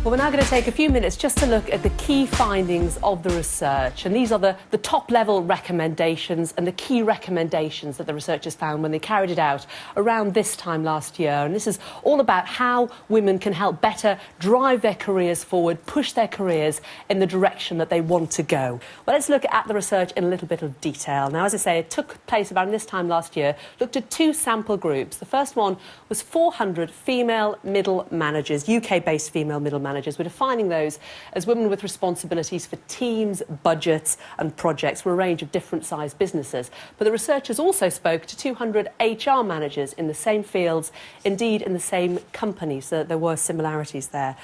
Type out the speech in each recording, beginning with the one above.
Well, we're now going to take a few minutes just to look at the key findings of the research. And these are the top-level recommendations and the key recommendations that the researchers found when they carried it out around this time last year. And this is all about how women can help better drive their careers forward, push their careers in the direction that they want to go. Well, let's look at the research in a little bit of detail. Now, as I say, it took place around this time last year, looked at two sample groups. The first one was 400 female middle managers, UK-based female middle managers. We're defining those as women with responsibilities for teams, budgets and projects for a range of different sized businesses. But the researchers also spoke to 200 HR managers in the same fields, indeed in the same companies, so there were similarities there.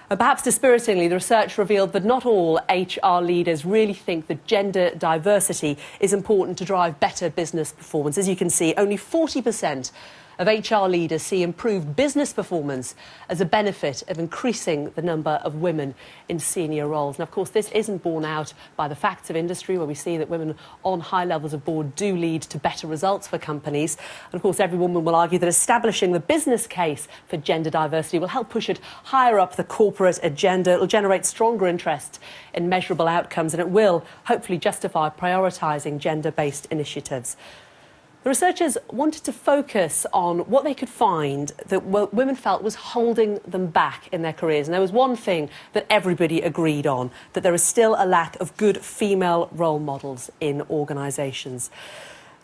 Perhaps dispiritingly, the research revealed that not all HR leaders really think that gender diversity is important to drive better business performance. As you can see, only 40% of HR leaders see improved business performance as a benefit of increasing the number of women in senior roles. And of course, this isn't borne out by the facts of industry, where we see that women on high levels of board do lead to better results for companies. And of course, Everywoman will argue that establishing the business case for gender diversity will help push it higher up the corporate agenda. It will generate stronger interest in measurable outcomes, and it will hopefully justify prioritising gender-based initiatives. The researchers wanted to focus on what they could find that women felt was holding them back in their careers. And there was one thing that everybody agreed on, that there is still a lack of good female role models in organisations.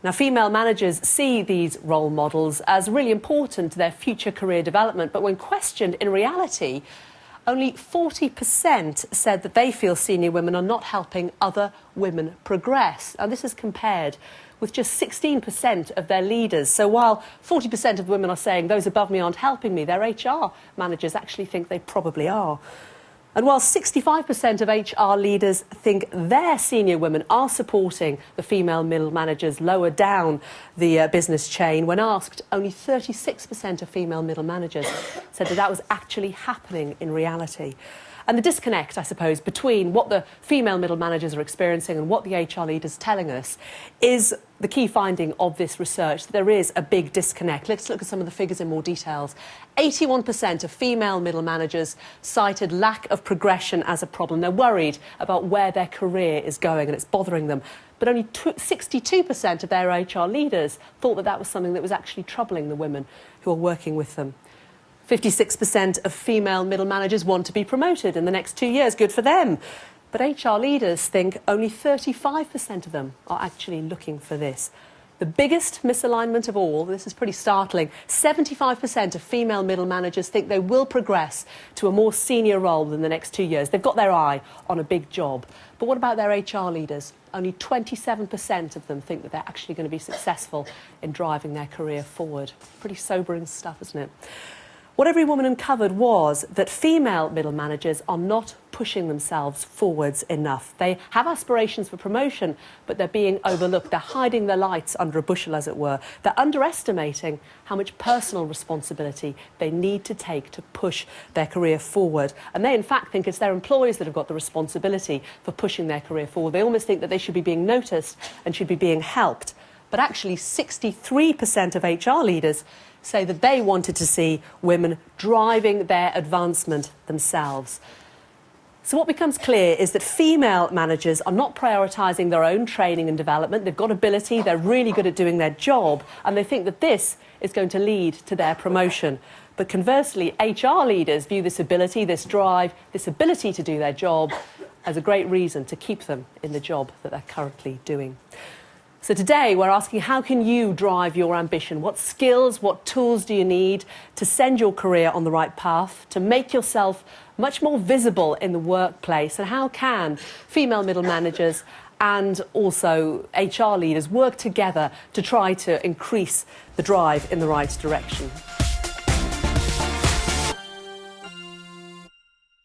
Now, female managers see these role models as really important to their future career development, but when questioned, in reality, only 40% said that they feel senior women are not helping other women progress. Now, this is compared with just 16% of their leaders. So while 40% of women are saying those above me aren't helping me, their HR managers actually think they probably are. And while 65% of HR leaders think their senior women are supporting the female middle managers lower down the business chain, when asked, only 36% of female middle managers said that that was actually happening in reality. And the disconnect, I suppose, between what the female middle managers are experiencing and what the HR leaders are telling us is the key finding of this research. There is a big disconnect. Let's look at some of the figures in more details. 81% of female middle managers cited lack of progression as a problem. They're worried about where their career is going and it's bothering them. But only 62% of their HR leaders thought that that was something that was actually troubling the women who are working with them. 56% of female middle managers want to be promoted in the next 2 years. Good for them. But HR leaders think only 35% of them are actually looking for this. The biggest misalignment of all, this is pretty startling, 75% of female middle managers think they will progress to a more senior role in the next 2 years. They've got their eye on a big job. But what about their HR leaders? Only 27% of them think that they're actually going to be successful in driving their career forward. Pretty sobering stuff, isn't it? What Everywoman uncovered was that female middle managers are not pushing themselves forwards enough. They have aspirations for promotion, but they're being overlooked. They're hiding their lights under a bushel, as it were. They're underestimating how much personal responsibility they need to take to push their career forward. And they, in fact, think it's their employers that have got the responsibility for pushing their career forward. They almost think that they should be being noticed and should be being helped. But actually, 63% of HR leaders say that they wanted to see women driving their advancement themselves. So what becomes clear is that female managers are not prioritising their own training and development. They've got ability, they're really good at doing their job, and they think that this is going to lead to their promotion. But conversely, HR leaders view this ability, this drive, this ability to do their job as a great reason to keep them in the job that they're currently doing. So today we're asking, how can you drive your ambition? What skills, what tools do you need to send your career on the right path, to make yourself much more visible in the workplace? And how can female middle managers and also HR leaders work together to try to increase the drive in the right direction?